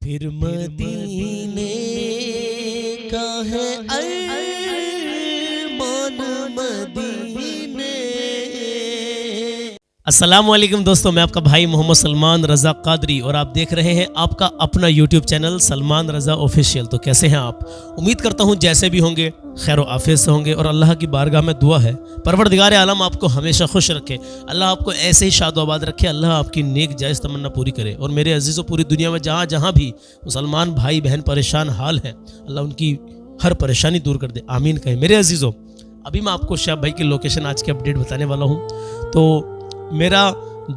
फिर मदीने का है अरमान मदीने। अस्सलाम वालेकुम दोस्तों, मैं आपका भाई मोहम्मद सलमान रज़ा कादरी और आप देख रहे हैं आपका अपना यूट्यूब चैनल सलमान रज़ा ऑफिशियल। तो कैसे हैं आप? उम्मीद करता हूं जैसे भी होंगे खैर व आफियत से होंगे और अल्लाह की बारगाह में दुआ है परवरदिगार आलम आपको हमेशा खुश रखे, अल्लाह आपको ऐसे ही शाद आबाद रखे, अल्लाह आपकी नेक जायज़ तमन्ना पूरी करे। और मेरे अजीज़ों, पूरी दुनिया में जहाँ जहाँ भी मुसलमान भाई बहन परेशान हाल हैं, अल्लाह उनकी हर परेशानी दूर कर दे, आमीन कहें। मेरे अजीज़ों, अभी मैं आपको शाह भाई की लोकेशन आज की अपडेट बताने वाला हूँ। तो मेरा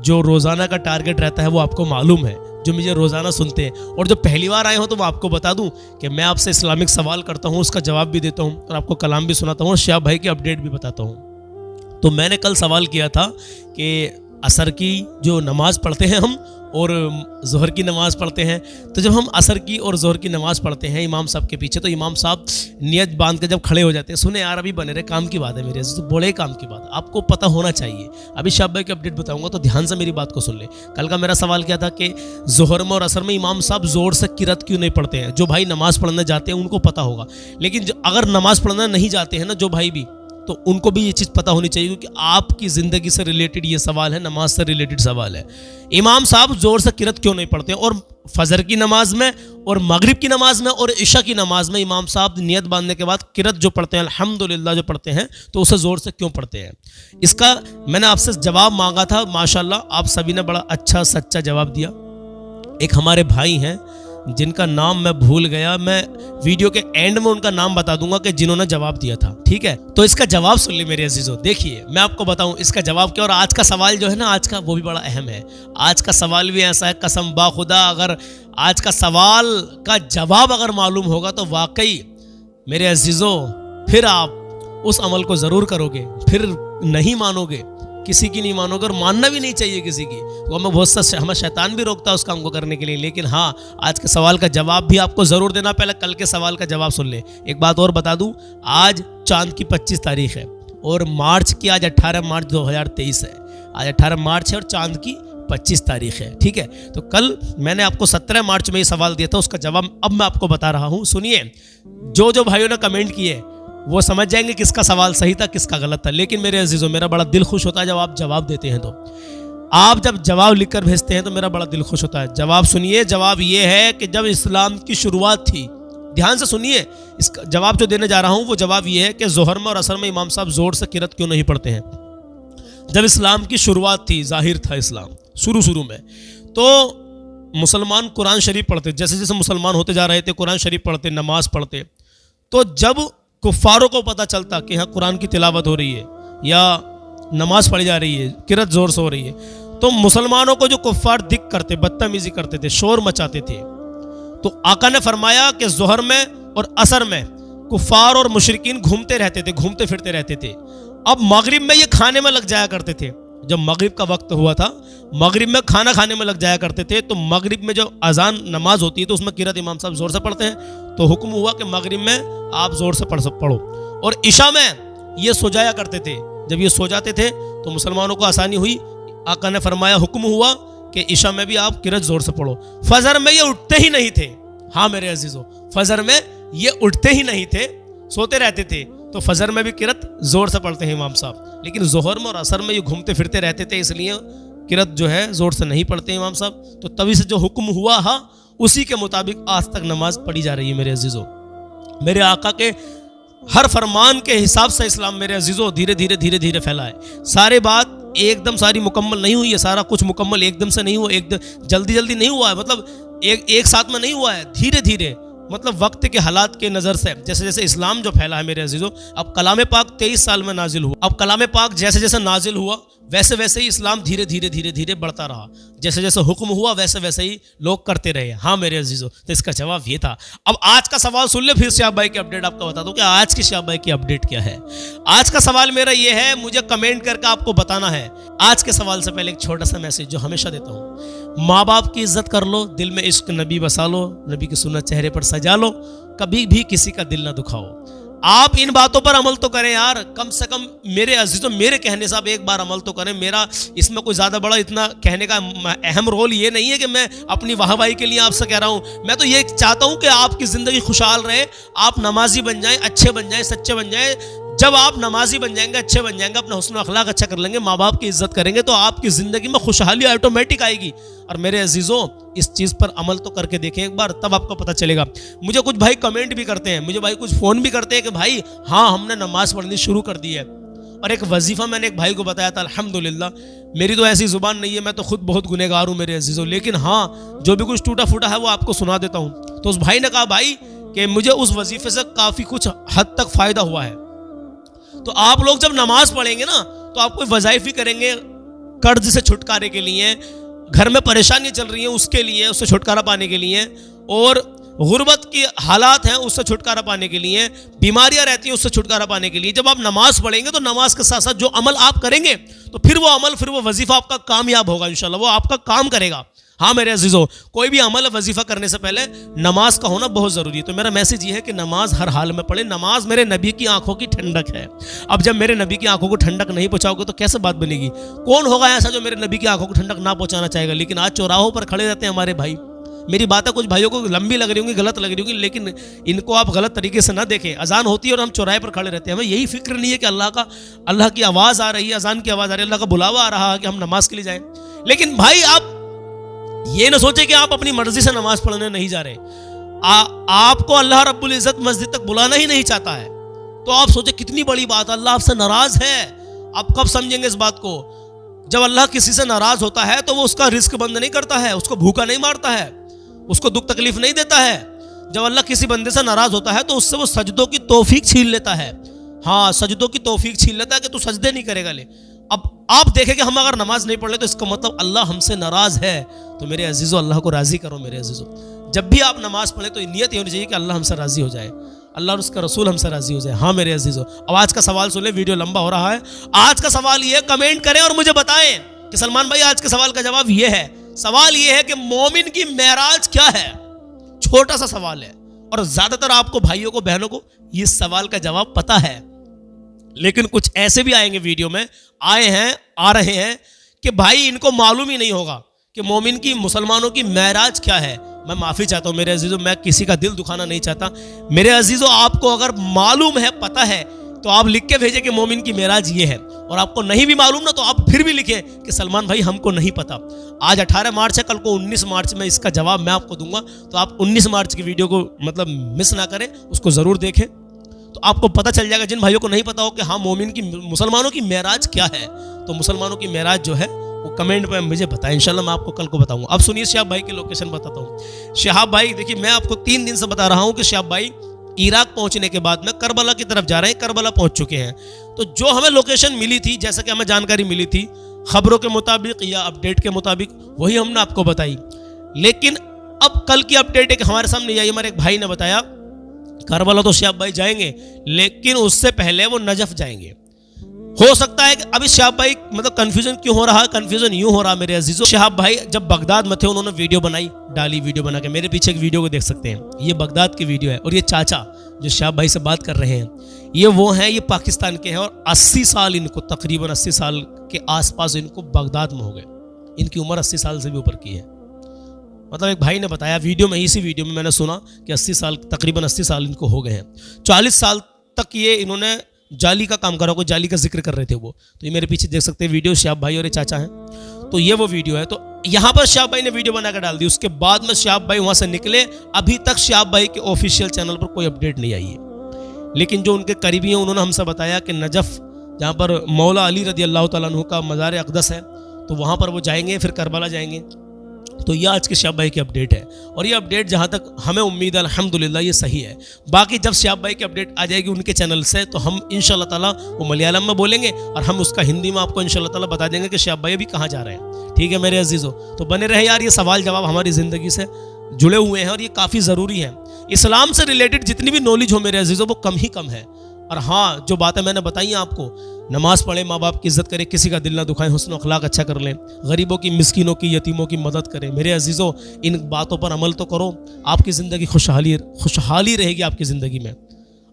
जो रोज़ाना का टारगेट रहता है वो आपको मालूम है, जो मुझे रोज़ाना सुनते हैं और जो पहली बार आए हो तो वो आपको बता दूं कि मैं आपसे इस्लामिक सवाल करता हूं, उसका जवाब भी देता हूं और आपको कलाम भी सुनाता हूं और शाह भाई की अपडेट भी बताता हूं। तो मैंने कल सवाल किया था कि असर की जो नमाज़ पढ़ते हैं हम और ज़ोहर की नमाज़ पढ़ते हैं, तो जब हम असर की और ज़ोहर की नमाज़ पढ़ते हैं इमाम साहब के पीछे, तो इमाम साहब नियत बांध के जब खड़े हो जाते हैं, सुने यार अभी बने रहे, काम की बात है मेरे, तो बड़े काम की बात आपको पता होना चाहिए। अभी शाह भाई की अपडेट बताऊंगा तो ध्यान से मेरी बात को सुन ले। कल का मेरा सवाल क्या था कि ज़ोहर में और असर में इमाम साहब ज़ोर से किरत क्यों नहीं पढ़ते हैं? जो भाई नमाज़ पढ़ने जाते हैं उनको पता होगा, लेकिन अगर नमाज़ पढ़ना नहीं जाते हैं ना जो भाई भी, तो उनको भी ये चीज़ पता होनी चाहिए क्योंकि आपकी ज़िंदगी से रिलेटेड ये सवाल है, नमाज से रिलेटेड सवाल है। इमाम साहब ज़ोर से किरत क्यों नहीं पढ़ते? और फजर की नमाज में और मगरिब की नमाज में और इशा की नमाज में इमाम साहब नियत बांधने के बाद किरत जो पढ़ते हैं, अल्हम्दुलिल्लाह जो पढ़ते हैं, तो उसे ज़ोर से क्यों पढ़ते हैं? इसका मैंने आपसे जवाब मांगा था, माशाल्लाह आप सभी ने बड़ा अच्छा सच्चा जवाब दिया। एक हमारे भाई हैं जिनका नाम मैं भूल गया, मैं वीडियो के एंड में उनका नाम बता दूंगा कि जिन्होंने जवाब दिया था, ठीक है? तो इसका जवाब सुन ली मेरे अजीजों। देखिए मैं आपको बताऊं इसका जवाब क्या, और आज का सवाल जो है ना, आज का वो भी बड़ा अहम है। आज का सवाल भी ऐसा है, कसम बा खुदा अगर आज का सवाल का जवाब अगर मालूम होगा तो वाकई मेरे अजीजों फिर आप उस अमल को ज़रूर करोगे, फिर नहीं मानोगे, किसी की नहीं मानोगे और मानना भी नहीं चाहिए किसी की। वो हमें बहुत सा हमें शैतान भी रोकता है उस काम को करने के लिए। लेकिन हाँ, आज के सवाल का जवाब भी आपको ज़रूर देना। पहले कल के सवाल का जवाब सुन ले। एक बात और बता दूं, आज चांद की 25 तारीख है और मार्च की आज 18 मार्च 2023 है। आज 18 मार्च है और चांद की 25 तारीख है, ठीक है? तो कल मैंने आपको 17 मार्च में ये सवाल दिया था, उसका जवाब अब मैं आपको बता रहा हूँ। सुनिए, जो भाइयों ने कमेंट किए वो समझ जाएंगे किसका सवाल सही था किसका गलत था। लेकिन मेरे अजीजों, मेरा बड़ा दिल खुश होता है जब आप जवाब देते हैं। तो आप जब जवाब लिखकर भेजते हैं तो मेरा बड़ा दिल खुश होता है। जवाब सुनिए, जवाब ये है कि जब इस्लाम की शुरुआत थी, ध्यान से सुनिए, इसका जवाब जो देने जा रहा हूं वो जवाब ये है कि ज़ोहर में और असर में इमाम साहब जोर से किरत क्यों नहीं पढ़ते हैं। जब इस्लाम की शुरुआत थी, जाहिर था इस्लाम शुरू में, तो मुसलमान कुरान शरीफ पढ़ते, जैसे जैसे मुसलमान होते जा रहे थे कुरान शरीफ पढ़ते, नमाज पढ़ते। तो जब कुफ्फारों को पता चलता कि हाँ कुरान की तिलावत हो रही है या नमाज पढ़ी जा रही है, किरत जोर से हो रही है, तो मुसलमानों को जो कुफ्फार दिक करते, बदतमीजी करते थे, शोर मचाते थे, तो आका ने फरमाया कि ज़ोहर में और असर में कुफ्फार और मुशरिकीन घूमते रहते थे, घूमते फिरते रहते थे। अब मगरिब में ये खाने में लग जाया करते थे। जब मगरिब का वक्त हुआ था, मगरिब में खाना खाने में लग जाया करते थे। तो मगरिब में जो अजान नमाज होती है तो उसमें किरत इमाम साहब जोर से पढ़ते हैं। तो हुक्म हुआ कि मगरिब में आप जोर से पढ़ो। और इशा में ये सो जाया करते थे। जब ये सो जाते थे तो मुसलमानों को आसानी हुई, आका ने फरमाया, हुक्म हुआ कि इशा में भी आप किरत जोर से पढ़ो। फजर में ये उठते ही नहीं थे। हाँ मेरे अजीजों, फजर में ये उठते ही नहीं थे, सोते रहते थे। तो फजर में भी किरत जोर से पढ़ते हैं इमाम साहब, लेकिन ज़ोहर में और असर में ये घूमते फिरते रहते थे, इसलिए किरत जो है जोर से नहीं पढ़ते इमाम साहब। तो तभी से जो हुक्म हुआ हा उसी के मुताबिक आज तक नमाज पढ़ी जा रही है मेरे अजीजों। मेरे आका के हर फरमान के हिसाब से इस्लाम मेरे अजीजों धीरे धीरे फैला है। सारी बात एकदम सारी मुकम्मल नहीं हुई है, सारा कुछ मुकम्मल एकदम से नहीं हुआ, एकदम जल्दी नहीं हुआ है, मतलब एक साथ में नहीं हुआ है, धीरे धीरे, मतलब वक्त के हालात के नज़र से जैसे जैसे इस्लाम जो फैला है मेरे अजीजों। अब कलाम पाक 23 साल में नाजिल हुआ। अब कलाम पाक जैसे जैसे नाजिल हुआ वैसे वैसे ही इस्लाम धीरे धीरे बढ़ता रहा। जैसे जैसे हुक्म हुआ वैसे वैसे ही लोग करते रहे। हाँ मेरे अजीजों, तो इसका जवाब ये था। अब आज का सवाल सुन ले, फिर शाह भाई की अपडेट आपको बता दूं कि आज की शाह भाई की अपडेट क्या है। आज का सवाल मेरा ये है, मुझे कमेंट करके आपको बताना है। आज के सवाल से पहले एक छोटा सा मैसेज जो हमेशा देता हूँ, माँ बाप की इज्जत कर लो, दिल में इश्क नबी बसा लो, नबी की सुन्नत चेहरे पर सजा लो, कभी भी किसी का दिल ना दुखाओ। आप इन बातों पर अमल तो करें यार, कम से कम मेरे अजीजों, मेरे कहने से आप एक बार अमल तो करें। मेरा इसमें कोई ज़्यादा बड़ा इतना कहने का अहम रोल ये नहीं है कि मैं अपनी वाहवाही के लिए आपसे कह रहा हूँ। मैं तो ये चाहता हूँ कि आपकी ज़िंदगी खुशहाल रहे, आप नमाजी बन जाएं, अच्छे बन जाएं, सच्चे बन जाएं। जब आप नमाजी बन जाएंगे, अच्छे बन जाएंगे, अपना हुस्न अखलाक अच्छा कर लेंगे, माँ बाप की इज्जत करेंगे, तो आपकी ज़िंदगी में खुशहाली ऑटोमेटिक आएगी। और मेरे अजीज़ों, इस चीज़ पर अमल तो करके देखें एक बार, तब आपको पता चलेगा। मुझे कुछ भाई कमेंट भी करते हैं, मुझे भाई कुछ फ़ोन भी करते हैं कि भाई हाँ हमने नमाज़ पढ़नी शुरू कर दी है। और एक वजीफ़ा मैंने एक भाई को बताया था, अल्हम्दुलिल्लाह मेरी तो ऐसी ज़ुबान नहीं है, मैं तो खुद बहुत गुनहगार हूँ मेरे अजीज़ों, लेकिन हाँ जो भी कुछ टूटा फूटा है वो आपको सुना देता हूँ। तो उस भाई ने कहा भाई कि मुझे उस वजीफ़े से काफ़ी कुछ हद तक फ़ायदा हुआ है। तो आप लोग जब नमाज पढ़ेंगे ना, तो आप कोई वज़ाइफ भी करेंगे कर्ज से छुटकारे के लिए, घर में परेशानी चल रही है उसके लिए, उससे छुटकारा पाने के लिए, और गुर्बत की हालात हैं उससे छुटकारा पाने के लिए, बीमारियां रहती हैं उससे छुटकारा पाने के लिए। जब आप नमाज पढ़ेंगे तो नमाज के साथ साथ जो अमल आप करेंगे, तो फिर वो अमल, फिर वो वजीफा आपका कामयाब होगा इंशाल्लाह, वो आपका काम करेगा। हाँ मेरे अजीज़ों, कोई भी अमल वजीफा करने से पहले नमाज का होना बहुत ज़रूरी है। तो मेरा मैसेज ये है कि नमाज हर हाल में पढ़े। नमाज मेरे नबी की आंखों की ठंडक है। अब जब मेरे नबी की आंखों को ठंडक नहीं पहुंचाओगे तो कैसे बात बनेगी? कौन होगा ऐसा जो मेरे नबी की आंखों को ठंडक ना पहुंचाना चाहेगा? लेकिन आज चौराहों पर खड़े रहते हैं हमारे भाई। मेरी बातें कुछ भाइयों को लंबी लग रही होंगी, गलत लग रही होंगी, लेकिन इनको आप गलत तरीके से ना देखें। अजान होती है और हम चौराहे पर खड़े रहते हैं, हमें यही फिक्र नहीं है कि अल्लाह की आवाज़ आ रही है, अजान की आवाज़ आ रही है, अल्लाह का बुलावा आ रहा है कि हम नमाज के लिए जाएं। लेकिन भाई आप ये ना सोचे कि आप अपनी मर्जी से नमाज पढ़ने नहीं जा रहे। आपको अल्लाह रब्बुल इज़्ज़त मस्जिद तक बुलाना ही नहीं चाहता है, तो आप सोचे कितनी बड़ी बात, अल्लाह आपसे नाराज है। आप कब समझेंगे इस बात को? जब अल्लाह किसी से नाराज होता है तो वो उसका रिस्क बंद नहीं करता है, उसको भूखा नहीं मारता है, उसको दुख तकलीफ नहीं देता है। जब अल्लाह किसी बंदे से नाराज होता है तो उससे वो सजदों की तौफीक छीन लेता है। हाँ, सजदों की तौफीक छीन लेता है कि तू सजदे नहीं करेगा। ले अब आप देखें कि हम अगर नमाज नहीं पढ़ ले तो इसका मतलब अल्लाह हमसे नाराज है। तो मेरे अजीज़ों, अल्लाह को राज़ी करो। मेरे अजीज़ों, जब भी आप नमाज पढ़े तो नियत ये होनी चाहिए कि अल्लाह हमसे राज़ी हो जाए, अल्लाह और उसका रसूल हमसे राज़ी हो जाए। हाँ मेरे अजीज़ों, अब आज का सवाल सुन ले, वीडियो लंबा हो रहा है। आज का सवाल ये है, कमेंट करें और मुझे बताएं कि सलमान भाई आज के सवाल का जवाब ये है। सवाल ये है कि मोमिन की मेराज क्या है? छोटा सा सवाल है और ज्यादातर आपको भाइयों को, बहनों को ये सवाल का जवाब पता है, लेकिन कुछ ऐसे भी आएंगे वीडियो में, आ रहे हैं कि भाई इनको मालूम ही नहीं होगा कि मोमिन की, मुसलमानों की मेराज क्या है। मैं माफ़ी चाहता हूँ मेरे अजीज़ों, मैं किसी का दिल दुखाना नहीं चाहता। मेरे अजीज़ों, आपको अगर मालूम है, पता है, तो आप लिख के भेजें कि मोमिन की मेराज ये है। और आपको नहीं भी मालूम ना, तो आप फिर भी लिखें कि सलमान भाई हमको नहीं पता। आज 18 मार्च है, कल को 19 मार्च में इसका जवाब मैं आपको दूंगा, तो आप 19 मार्च की वीडियो को मतलब मिस ना करें, उसको ज़रूर देखें, तो आपको पता चल जाएगा। जिन भाइयों को नहीं पता हो कि हाँ मोमिन की, मुसलमानों की मेराज क्या है, तो मुसलमानों की मेराज जो है वो कमेंट में मुझे बताएं, इंशाल्लाह मैं आपको कल को बताऊंगा। अब सुनिए, शहाब भाई की लोकेशन बताता हूँ। शहाब भाई देखिए, मैं आपको 3 दिन से बता रहा हूँ कि शहाब भाई इराक पहुंचने के बाद में करबला की तरफ जा रहे हैं, करबला पहुंच चुके हैं। तो जो हमें लोकेशन मिली थी, जैसा कि हमें जानकारी मिली थी खबरों के मुताबिक या अपडेट के मुताबिक, वही हमने आपको बताई। लेकिन अब कल की अपडेट एक हमारे सामने आई, हमारे एक भाई ने बताया करबला तो शहाब भाई जाएंगे, लेकिन उससे पहले वो नजफ जाएंगे। हो सकता है कि अभी शहाब भाई मतलब कंफ्यूजन क्यों हो रहा है? कंफ्यूजन यूं हो रहा है मेरे अजीजों, शहाब भाई जब बगदाद में थे उन्होंने वीडियो बनाई, डाली वीडियो बना के, मेरे पीछे एक वीडियो को देख सकते हैं, ये बगदाद की वीडियो है। और ये चाचा जो शहाब भाई से बात कर रहे हैं, ये वो हैं, ये पाकिस्तान के हैं, और 80 साल इनको, तकरीबन 80 साल के आसपास इनको बगदाद में हो गए। इनकी उम्र 80 साल से भी ऊपर की है। मतलब एक भाई ने बताया वीडियो में, इसी वीडियो में मैंने सुना कि 80 साल, तकरीबन 80 साल इनको हो गए हैं। 40 साल तक ये इन्होंने जाली का काम करा, कोई जाली का जिक्र कर रहे थे वो। तो ये मेरे पीछे देख सकते हैं वीडियो, शहाब भाई और ये चाचा हैं। तो ये वो वीडियो है। तो यहाँ पर शहाब भाई ने वीडियो बनाकर डाल दी। उसके बाद में शहाब भाई वहाँ से निकले। अभी तक शहाब भाई के ऑफिशियल चैनल पर कोई अपडेट नहीं आई है, लेकिन जो उनके करीबी हैं उन्होंने हमसे बताया कि नजफ़, जहाँ पर मौला अली रदी अल्लाह तआला अन्हु का मज़ार अक़दस है, तो वहाँ पर वो जाएंगे, फिर करबला जाएंगे। तो ये आज के शहाब भाई की अपडेट है, और ये अपडेट जहाँ तक हमें उम्मीद है अल्हम्दुलिल्लाह ये सही है। बाकी जब शहाब भाई की अपडेट आ जाएगी उनके चैनल से, तो हम इंशाल्लाह ताला वो मलयालम में बोलेंगे और हम उसका हिंदी में आपको इंशाल्लाह ताला बता देंगे कि शहाब भाई अभी कहाँ जा रहे हैं। ठीक है मेरे अजीज़ों, तो बने रहे यार, ये सवाल जवाब हमारी ज़िंदगी से जुड़े हुए हैं और ये काफ़ी ज़रूरी है। इस्लाम से रिलेटेड जितनी भी नॉलेज हो मेरे अजीज़ों, वो कम ही कम है। और हाँ, जो बातें मैंने बताई हैं आपको, नमाज पढ़े, माँ बाप की इज्जत करें, किसी का दिल ना दुखाएं, हुस्न अखलाक अच्छा कर लें, गरीबों की, मिस्किनों की, यतीमों की मदद करें। मेरे अजीज़ों, इन बातों पर अमल तो करो, आपकी ज़िंदगी खुशहाली रहेगी आपकी ज़िंदगी में।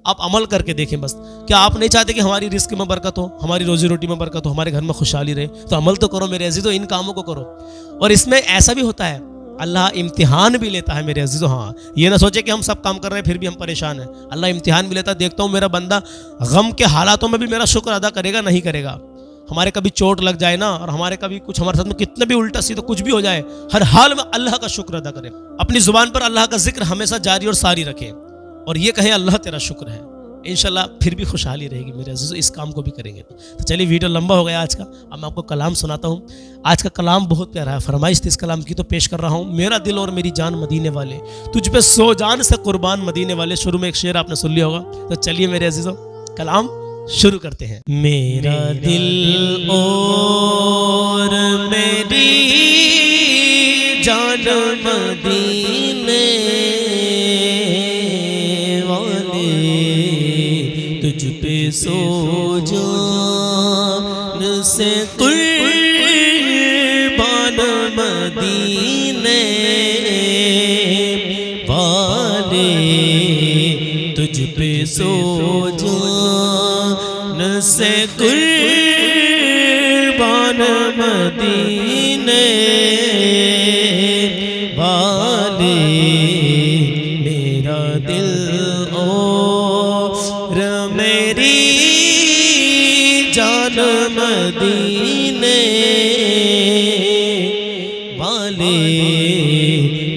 आप अमल करके देखें बस। क्या आप नहीं चाहते कि हमारी रिस्क में बरकत हो, हमारी रोजी रोटी में बरकत हो, हमारे घर में खुशहाली रहे? तो अमल तो करो मेरे अजीजों, इन कामों को करो। और इसमें ऐसा भी होता है, अल्लाह इम्तिहान भी लेता है मेरे अजीजों। हाँ, ये ना सोचे कि हम सब काम कर रहे हैं फिर भी हम परेशान हैं। अल्लाह इम्तिहान भी लेता है। देखता हूँ मेरा बंदा गम के हालातों में भी मेरा शुक्र अदा करेगा नहीं करेगा। हमारे कभी चोट लग जाए ना, और हमारे कभी कुछ हमारे साथ में कितना भी उल्टा सीधा कुछ भी हो जाए, हर हाल में अल्लाह का शुक्र अदा करें। अपनी जुबान पर अल्लाह का जिक्र हमेशा जारी और सारी रखें और ये कहें अल्लाह तेरा शुक्र है। इंशाल्लाह फिर भी खुशहाली रहेगी मेरे अजीजों, इस काम को भी करेंगे। तो चलिए, वीडियो लंबा हो गया आज का, अब मैं आपको कलाम सुनाता हूँ। आज का कलाम बहुत प्यारा है, फरमाइश थी इस कलाम की तो पेश कर रहा हूँ। मेरा दिल और मेरी जान मदीने वाले, तुझ पे 100 जान से कुर्बान मदीने वाले। शुरू में एक शेर आपने सुन लिया होगा। तो चलिए मेरे अजीजों, कलाम शुरू करते हैं। मेरा दिल और मेरी जान मदीने वाले, तुझ पे 100 जान से कुर्बान मदीने वाले, तुझ पे 100 जान से कुर्बान मदीने वाले। मेरा दिल और मेरी जान मदीने वाले,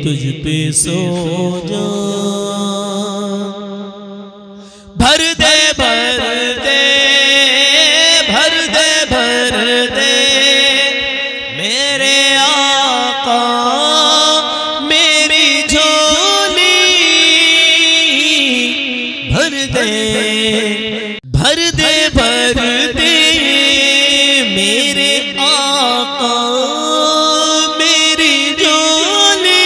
तुझ पे 100 जान भर दे भर दे भर दे भर दे मेरे आका मेरी झोली, भर दे भर दे भर दे मेरे आका मेरी झोली,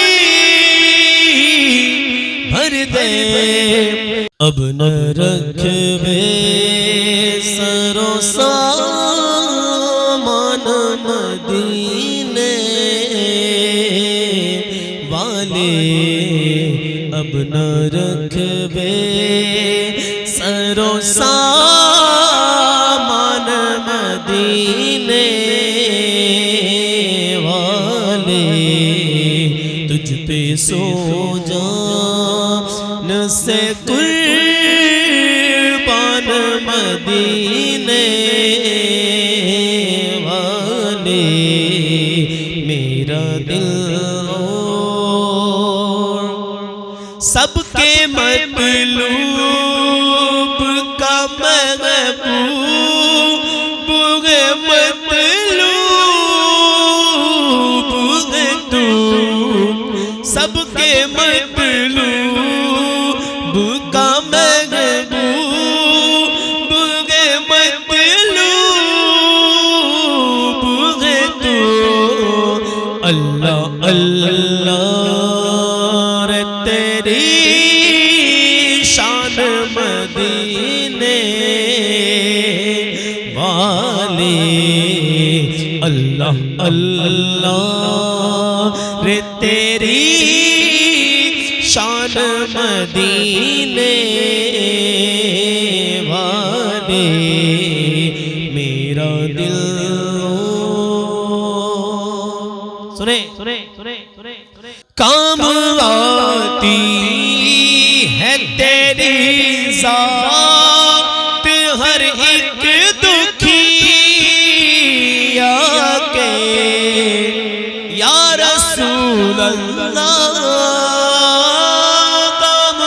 भर दे। अब न रखबे सरो सामान मदीने वाले, अब न रखबे सरो सामान मदीने वाले, तुझ पे 100 जान से कुर्बान मदीने वाले। मेरा दिल सबके मतलूब का महबूब है, मतलूब है तू, सबके मतलूब का महबूब है, मतलूब है तू। अल्लाह अल्लाह रे तेरी शान मदीने वाले, अल्लाह अल्लाह रे तेरी शान मदीने वाले। मेरा दिल सुने सुने सुने सुने सुने काम आती है तेरी ज़ात हर एक दुखिया के, या रसूल अल्लाह काम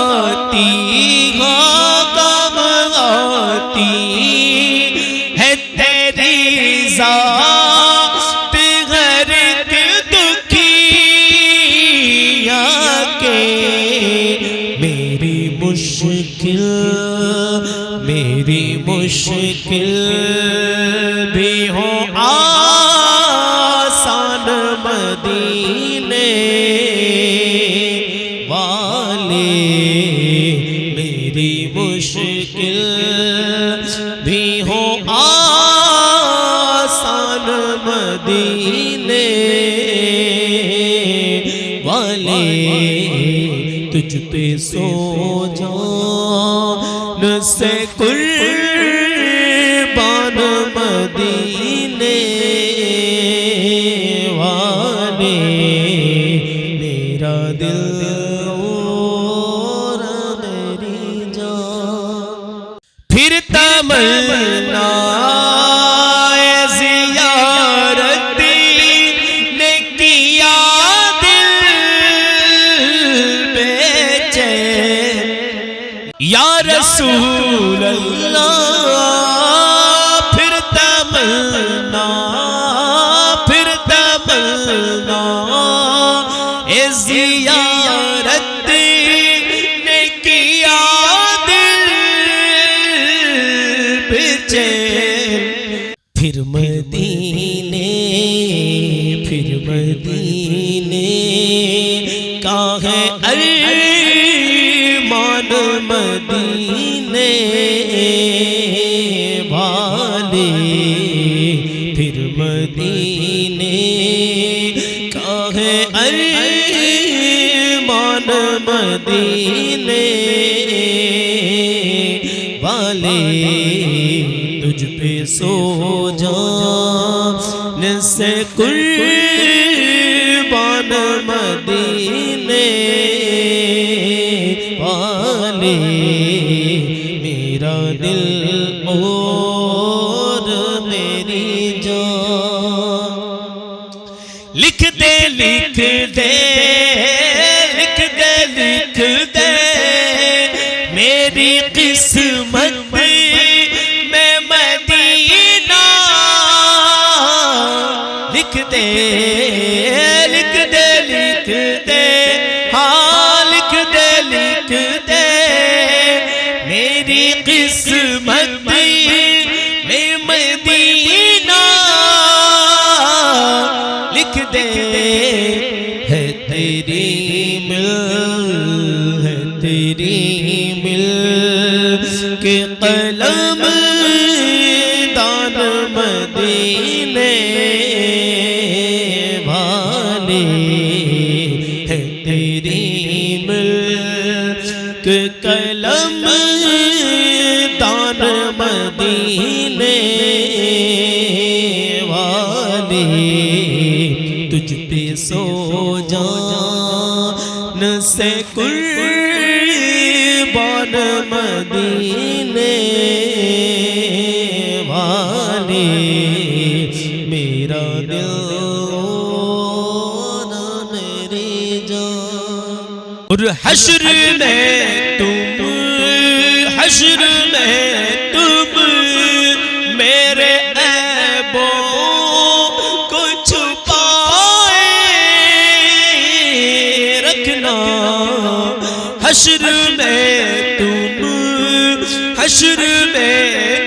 आती हाँ काम आती है तेरी ज़ात हर एक दुखिया के। मेरी मुश्किल भी हो आसान मदीने वाले, मेरी मुश्किल भी हो आसान मदीने वाले। तुझ पे सो जान से कुर्बान मदीने वाले, मेरा दिल और मेरी जान। फिर तमन्ना या रसूल अल्लाह, फिर तमन्ना ए ज़ियारत ने किया दिल बेचैन। फिर मदीने का है अरमान मदीने वाले, फिर मदीने का है अरमान मदीने वाले, तुझ पे सो जान से कुर्बान मदीने वाले, मेरा दिल और मेरी जान। लिख दे मेरी किस्मत में मदीना, लिख दे हाँ लिख दे मेरी किस्मत में मदीना, लिख दे है तेरी मिल के कलम दान मदीने वाले, है तेरी मिल के कलम दान मदीने वाले, तुझ पे सो जान से कुर्बान मदीने वाले, मेरा दिल और मेरी जान। और हश्र में तुम मेरे ऐबों को छुपाए रखना, हश्र में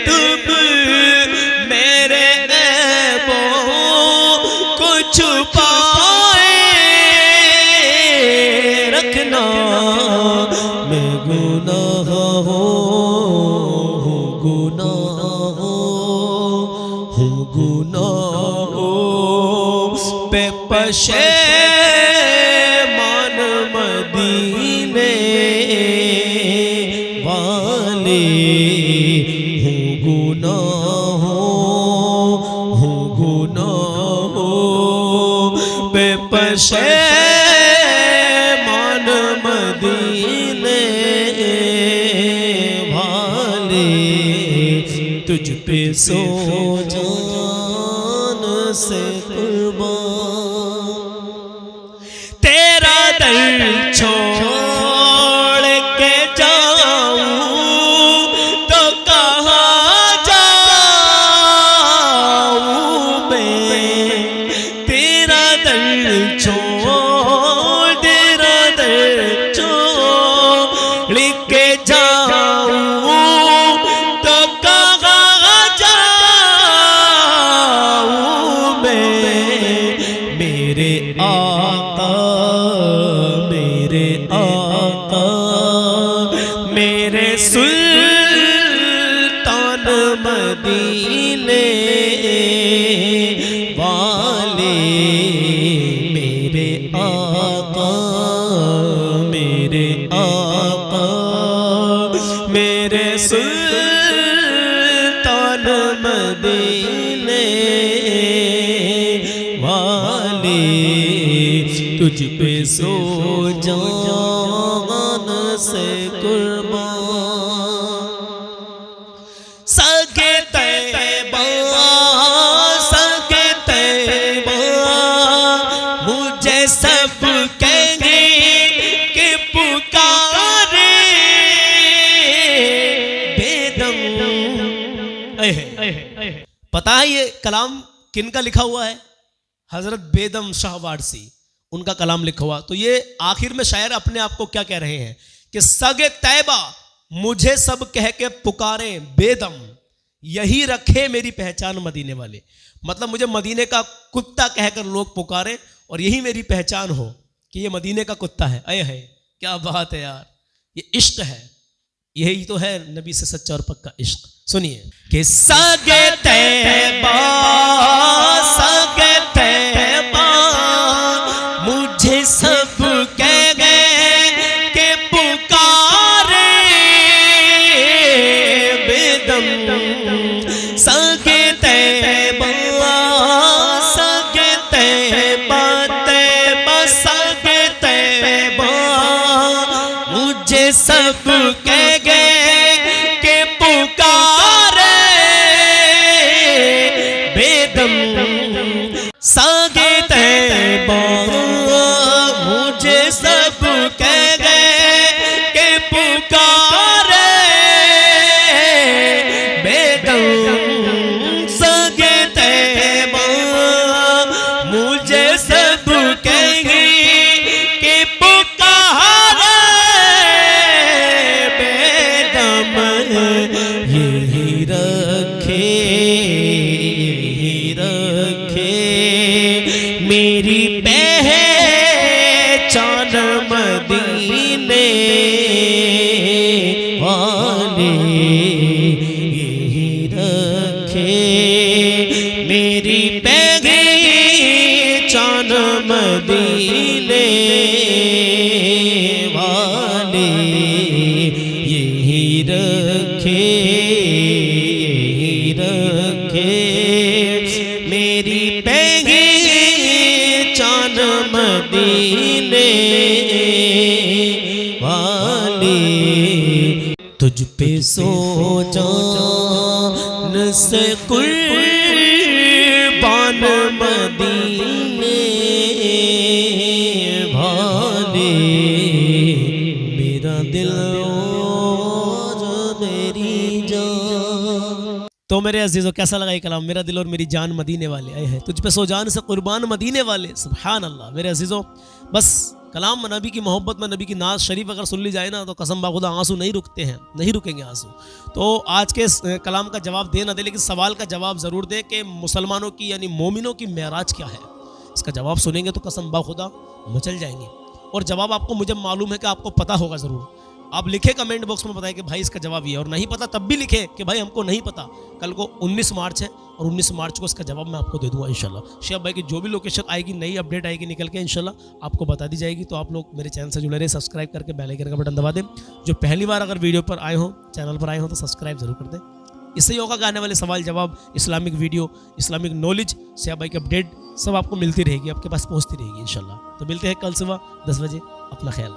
तुम मेरे ऐबों को छुपाए रखना। मैं गुनाह पे पशेमान मदीने वाले, हूँ गुनाहों पे पशेमान मदीने वाले, तुझ पे सो जान से कुर्बान। तेरा दर छोड़ के जाऊं तो कहाँ जाऊं मैं, तेरा दर छोड़ के जाऊं तो कहाँ जाऊं मैं। मेरे आका मेरे सुल्तान मदीने वाले, मेरे आका मेरे तुझ पे सो जान से कुर्बान। सगे तैबा मुझे सब कहेंगे कि पुकारे बेदम। पता है ये कलाम किन का लिखा हुआ है? हजरत बेदम शाह वारसी, उनका कलाम लिखा हुआ। तो ये आखिर में शायर अपने आप को क्या कह रहे हैं कि सगे तैबा मुझे सब कह के पुकारे बेदम, यही रखे मेरी पहचान मदीने वाले। मतलब मुझे मदीने का कुत्ता कहकर लोग पुकारे और यही मेरी पहचान हो कि ये मदीने का कुत्ता है। अय है, क्या बात है यार, ये इश्क है, यही तो है नबी से सच्चा और पक्का इश्क। सुनिए कि सगे तैबा मुझे सब कह गए कि पुकारे बेदम। सगे तैबा सगे तैबा मुझे सब कह गए कि पुकारे बेदम। सगे तैबा मुझे सब कह गए कि पुकारे बेदम। सगे तैबा मुझे सब कहेंगे कि पुकारे बेदम। यही रखे मेरी पहचान मदीने वाले। यही रखे मेरी पहचान मदीने वाले। यही रखे मेरी पहचान मदीने वाले। तुझ पे सो जान से कुर्बान मदीने वाले। मेरा दिल और मेरी जान। तो मेरे अजीजों, कैसा लगा ये कलाम? मेरा दिल और मेरी जान मदीने वाले आए हैं, तुझ पे सो जान से कुर्बान मदीने वाले। सुभान अल्लाह। मेरे अजीजों, बस कलाम नबी की मोहब्बत में, नबी की नाज शरीफ अगर सुन ली जाए ना, तो कसम बाखुदा आंसू नहीं रुकते हैं, नहीं रुकेंगे आंसू। तो आज के कलाम का जवाब दे ना दे, लेकिन सवाल का जवाब ज़रूर दे कि मुसलमानों की यानी मोमिनों की मेराज क्या है। इसका जवाब सुनेंगे तो कसम बाखुदा मचल जाएंगे। और जवाब आपको, मुझे मालूम है कि आपको पता होगा ज़रूर। आप लिखे कमेंट बॉक्स में बताएं कि भाई इसका जवाब ये, और नहीं पता तब भी लिखे कि भाई हमको नहीं पता। कल को 19 मार्च है और 19 मार्च को इसका जवाब मैं आपको दे दूंगा इंशाल्लाह। शेख भाई की जो भी लोकेशन आएगी, नई अपडेट आएगी निकल के, इंशाल्लाह आपको बता दी जाएगी। तो आप लोग मेरे चैनल से जुड़े रहे, सब्सक्राइब करके बेल आइकन का बटन दबा दें। जो पहली बार अगर वीडियो पर आए हो, चैनल पर आए हो, तो सब्सक्राइब जरूर कर दें। इससे ही होगा कि आने वाले सवाल जवाब, इस्लामिक वीडियो, इस्लामिक नॉलेज, शेख भाई की अपडेट सब आपको मिलती रहेगी, आपके पास पहुँचती रहेगी इंशाल्लाह। तो मिलते हैं कल सुबह 10 बजे। अपना ख्याल रखें।